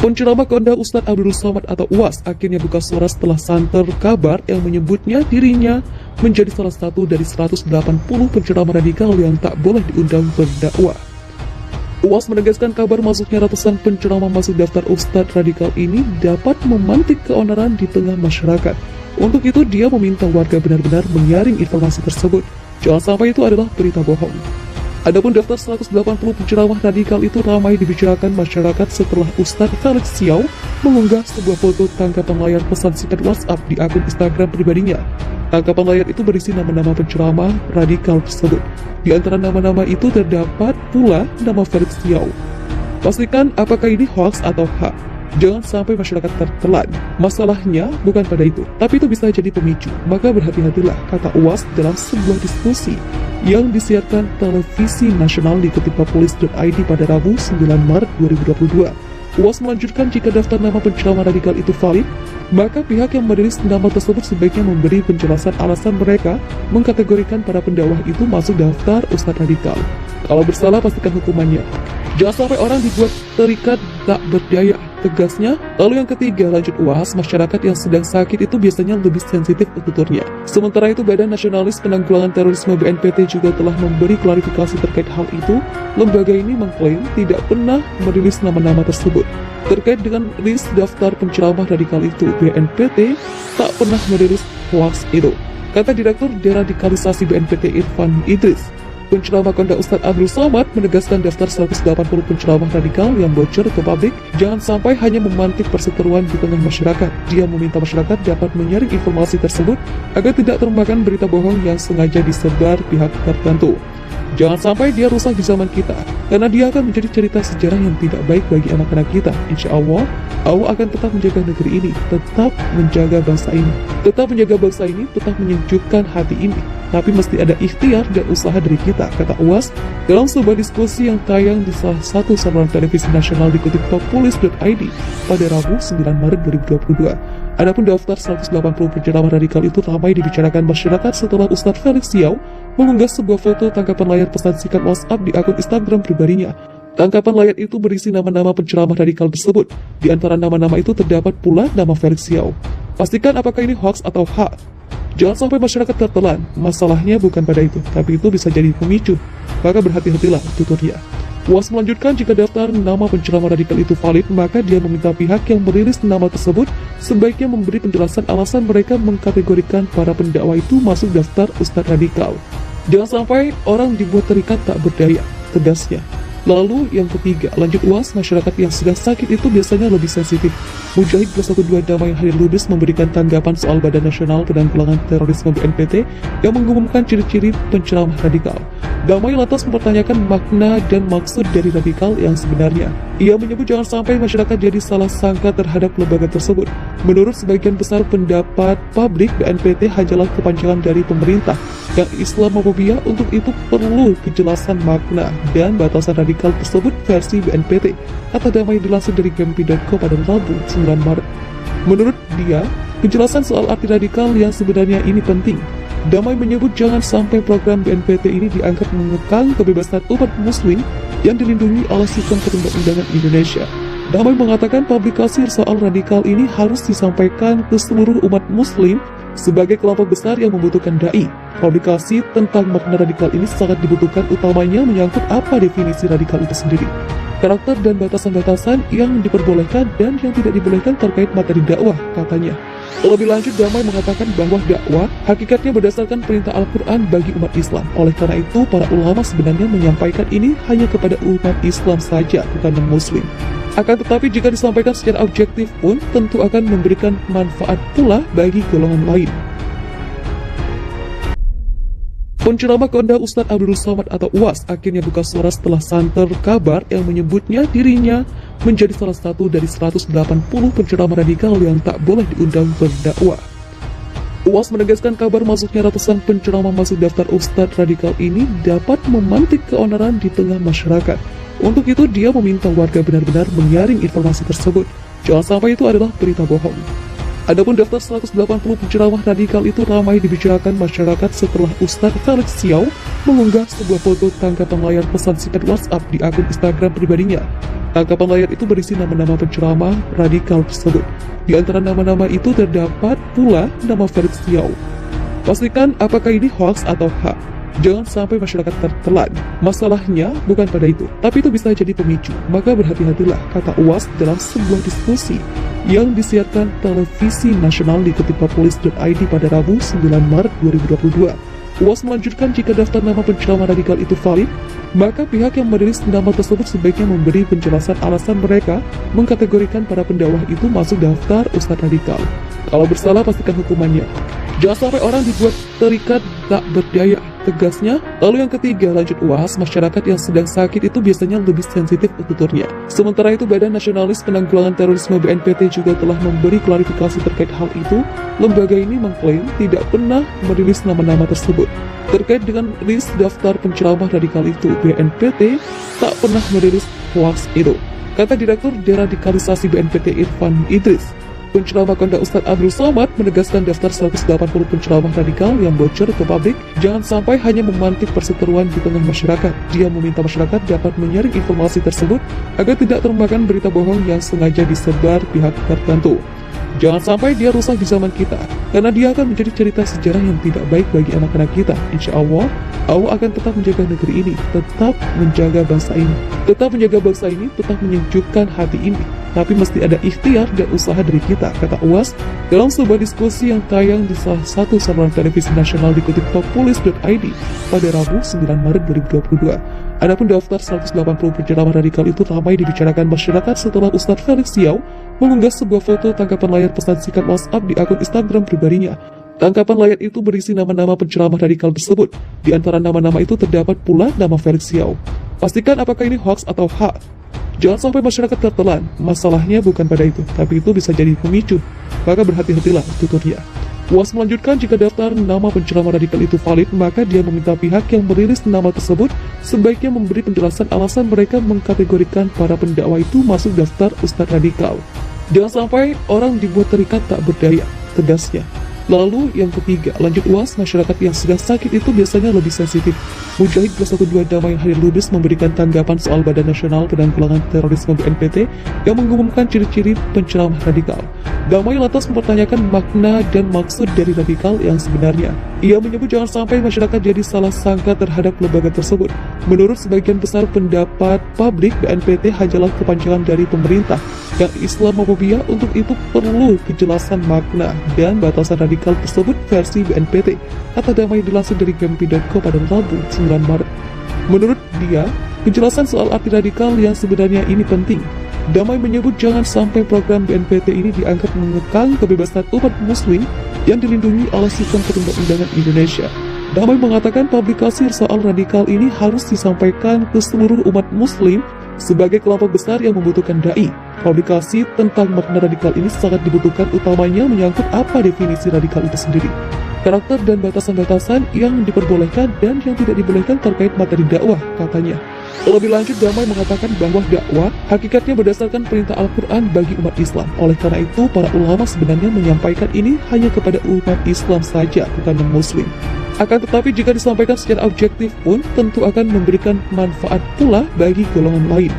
Penceramah kondang Ustadz Abdul Somad atau UAS akhirnya buka suara setelah santer kabar yang menyebutnya dirinya menjadi salah satu dari 180 penceramah radikal yang tak boleh diundang berdakwah. UAS menegaskan kabar masuknya ratusan penceramah masuk daftar Ustadz radikal ini dapat memantik keonaran di tengah masyarakat. Untuk itu dia meminta warga benar-benar menyaring informasi tersebut. Jangan sampai itu adalah berita bohong. Adapun daftar 180 penceramah radikal itu ramai dibicarakan masyarakat setelah Ustadz Felix Xiao mengunggah sebuah foto tangkapan layar pesan singkat WhatsApp di akun Instagram pribadinya. Tangkapan layar itu berisi nama-nama penceramah radikal tersebut. Di antara nama-nama itu terdapat pula nama Felix Xiao. Pastikan apakah ini hoax atau hak. Jangan sampai masyarakat tertelan. Masalahnya bukan pada itu, tapi itu bisa jadi pemicu. Maka berhati-hatilah, kata UAS dalam sebuah diskusi yang disiarkan televisi nasional dikutip populis.id pada Rabu 9 Maret 2022. UAS melanjutkan jika daftar nama penceramah radikal itu valid, maka pihak yang merilis nama tersebut sebaiknya memberi penjelasan alasan mereka mengkategorikan para pendakwah itu masuk daftar Ustadz radikal. Kalau bersalah pastikan hukumannya. Jangan sampai orang dibuat terikat tak berdaya, tegasnya. Lalu yang ketiga, lanjut UAS, masyarakat yang sedang sakit itu biasanya lebih sensitif tuturnya. Sementara itu, Badan Nasionalis Penanggulangan Terorisme BNPT juga telah memberi klarifikasi terkait hal itu. Lembaga ini mengklaim tidak pernah merilis nama-nama tersebut. Terkait dengan list daftar penceramah radikal itu, BNPT tak pernah merilis hoax itu, kata Direktur Deradikalisasi BNPT Irfan Idris. Penceramah kondang Ustadz Abdul Somad menegaskan daftar 180 penceramah radikal yang bocor ke publik jangan sampai hanya memantik perseteruan di tengah masyarakat. Dia meminta masyarakat dapat menyaring informasi tersebut agar tidak termakan berita bohong yang sengaja disebar pihak tertentu. Jangan sampai dia rusak di zaman kita, karena dia akan menjadi cerita sejarah yang tidak baik bagi anak-anak kita. Insya Allah akan tetap menjaga negeri ini, tetap menjaga bangsa ini, tetap menyejukkan hati ini. Tapi mesti ada ikhtiar dan usaha dari kita, kata UAS dalam sebuah diskusi yang tayang di salah satu saluran televisi nasional dikutip populis.id pada Rabu 9 Maret 2022. Adapun daftar 180 penceramah radikal itu ramai dibicarakan masyarakat setelah Ustadz Felix Xiao mengunggah sebuah foto tangkapan layar pesan singkat WhatsApp di akun Instagram pribadinya. Tangkapan layar itu berisi nama-nama penceramah radikal tersebut. Di antara nama-nama itu terdapat pula nama Felix Xiao. Pastikan apakah ini hoax atau hak. Jangan sampai masyarakat tertelan. Masalahnya bukan pada itu, tapi itu bisa jadi pemicu. Maka berhati-hatilah, tuturnya. UAS melanjutkan jika daftar nama penceramah radikal itu valid, maka dia meminta pihak yang merilis nama tersebut sebaiknya memberi penjelasan alasan mereka mengkategorikan para pendakwah itu masuk daftar Ustadz radikal. Jangan sampai orang dibuat terikat tak berdaya, tegasnya. Lalu yang ketiga, lanjut UAS, masyarakat yang sedang sakit itu biasanya lebih sensitif. Mujahid 212 Damai Hadir Lubis memberikan tanggapan soal Badan Nasional Penanggulangan Terorisme BNPT yang mengumumkan ciri-ciri penceramah radikal. Damai lantas mempertanyakan makna dan maksud dari radikal yang sebenarnya. Ia menyebut jangan sampai masyarakat jadi salah sangka terhadap lembaga tersebut. Menurut sebagian besar pendapat publik, BNPT hanyalah kepanjangan dari pemerintah yang Islamofobia. Untuk itu perlu kejelasan makna dan batasan radikal tersebut versi BNPT, kata Damai dilansir dari Gempi.co pada Rabu 9 Maret. Menurut dia, kejelasan soal arti radikal yang sebenarnya ini penting. Damai menyebut jangan sampai program BNPT ini dianggap mengekang kebebasan umat muslim yang dilindungi oleh sistem perundang-undangan Indonesia. Damai mengatakan publikasi soal radikal ini harus disampaikan ke seluruh umat muslim sebagai kelompok besar yang membutuhkan dai. Publikasi tentang makna radikal ini sangat dibutuhkan, utamanya menyangkut apa definisi radikal itu sendiri, karakter dan batasan-batasan yang diperbolehkan dan yang tidak dibolehkan terkait materi dakwah, katanya. Lebih lanjut, Damai mengatakan bahwa dakwah hakikatnya berdasarkan perintah Al-Quran bagi umat Islam. Oleh karena itu, para ulama sebenarnya menyampaikan ini hanya kepada umat Islam saja, bukan non-muslim. Akan tetapi jika disampaikan secara objektif pun tentu akan memberikan manfaat pula bagi golongan lain. Penceramah kondang Ustadz Abdul Somad atau UAS akhirnya buka suara setelah santer kabar yang menyebutnya dirinya menjadi salah satu dari 180 penceramah radikal yang tak boleh diundang berdakwah. UAS menegaskan kabar masuknya ratusan penceramah masuk daftar Ustadz radikal ini dapat memantik keonaran di tengah masyarakat. Untuk itu dia meminta warga benar-benar menyaring informasi tersebut. Jangan sampai itu adalah berita bohong. Adapun daftar 180 penceramah radikal itu ramai dibicarakan masyarakat setelah Ustadz Felix Xiao mengunggah sebuah foto tangkapan layar pesan singkat WhatsApp di akun Instagram pribadinya. Tangkapan layar itu berisi nama-nama penceramah radikal tersebut. Di antara nama-nama itu terdapat pula nama Felix Yao. Pastikan apakah ini hoax atau hak. Jangan sampai masyarakat tertelan. Masalahnya bukan pada itu, tapi itu bisa jadi pemicu. Maka berhati-hatilah, kata UAS dalam sebuah diskusi yang disiarkan televisi nasional dikutip Populis.id pada Rabu 9 Maret 2022. UAS melanjutkan jika daftar nama penceramah radikal itu valid, maka pihak yang merilis nama tersebut sebaiknya memberi penjelasan alasan mereka mengkategorikan para pendakwah itu masuk daftar ustadz radikal. Kalau bersalah pastikan hukumannya. Jangan sampai orang dibuat terikat tak berdaya, tegasnya. Lalu yang ketiga, lanjut UAS, masyarakat yang sedang sakit itu biasanya lebih sensitif tuturnya. Sementara itu, Badan Nasionalis Penanggulangan Terorisme BNPT juga telah memberi klarifikasi terkait hal itu. Lembaga ini mengklaim tidak pernah merilis nama-nama tersebut. Terkait dengan list daftar penceramah radikal itu, BNPT tak pernah merilis hoax itu, kata Direktur Deradikalisasi BNPT Irfan Idris. Penceramah kondang Ustadz Abdul Somad menegaskan daftar 180 penceramah radikal yang bocor ke publik jangan sampai hanya memantik perseteruan di tengah masyarakat. Dia meminta masyarakat dapat menyaring informasi tersebut agar tidak termakan berita bohong yang sengaja disebar pihak tertentu. Jangan sampai dia rusak di zaman kita, karena dia akan menjadi cerita sejarah yang tidak baik bagi anak-anak kita. Insya Allah, Allah akan tetap menjaga negeri ini, tetap menjaga bangsa ini. Tetap menjaga bangsa ini, tetap menyejukkan hati ini. Tapi mesti ada ikhtiar dan usaha dari kita, kata UAS dalam sebuah diskusi yang tayang di salah satu saluran televisi nasional dikutip Populis.id pada Rabu 9 Maret 2022. Adapun daftar 180 penceramah radikal itu ramai dibicarakan masyarakat setelah Ustadz Felix Yao mengunggah sebuah foto tangkapan layar pesan singkat WhatsApp di akun Instagram pribadinya. Tangkapan layar itu berisi nama-nama penceramah radikal tersebut. Di antara nama-nama itu terdapat pula nama Felix Yao. Pastikan apakah ini hoax atau hak. Jangan sampai masyarakat tertelan. Masalahnya bukan pada itu, tapi itu bisa jadi pemicu. Maka berhati-hatilah, tuturnya. UAS melanjutkan jika daftar nama penceramah radikal itu valid, maka dia meminta pihak yang merilis nama tersebut sebaiknya memberi penjelasan alasan mereka mengkategorikan para pendakwa itu masuk daftar ustadz radikal. Jangan sampai orang dibuat terikat tak berdaya, tegasnya. Lalu yang ketiga, lanjut UAS, masyarakat yang sedang sakit itu biasanya lebih sensitif. Mujahid 212 Damai Hadir Lubis memberikan tanggapan soal Badan Nasional Penanggulangan Terorisme BNPT yang mengumumkan ciri-ciri penceramah radikal. Damai lantas mempertanyakan makna dan maksud dari radikal yang sebenarnya. Ia menyebut jangan sampai masyarakat jadi salah sangka terhadap lembaga tersebut. Menurut sebagian besar pendapat publik, BNPT hanyalah kepanjangan dari pemerintah yang Islamofobia. Untuk itu perlu kejelasan makna dan batasan radikal tersebut versi BNPT, kata Damai dilansir dari Gempi.co pada Rabu 9 Maret. Menurut dia, kejelasan soal arti radikal yang sebenarnya ini penting. Damai menyebut jangan sampai program BNPT ini dianggap mengekang kebebasan umat muslim yang dilindungi oleh sistem perundang-undangan Indonesia. Damai mengatakan publikasi soal radikal ini harus disampaikan ke seluruh umat muslim sebagai kelompok besar yang membutuhkan dai. Publikasi tentang makna radikal ini sangat dibutuhkan, utamanya menyangkut apa definisi radikal itu sendiri, karakter dan batasan-batasan yang diperbolehkan dan yang tidak dibolehkan terkait materi dakwah, katanya. Lebih lanjut, Damai mengatakan bahwa dakwah hakikatnya berdasarkan perintah Al-Quran bagi umat Islam. Oleh karena itu, para ulama sebenarnya menyampaikan ini hanya kepada umat Islam saja, bukan non-muslim. Akan tetapi jika disampaikan secara objektif pun tentu akan memberikan manfaat pula bagi golongan lain.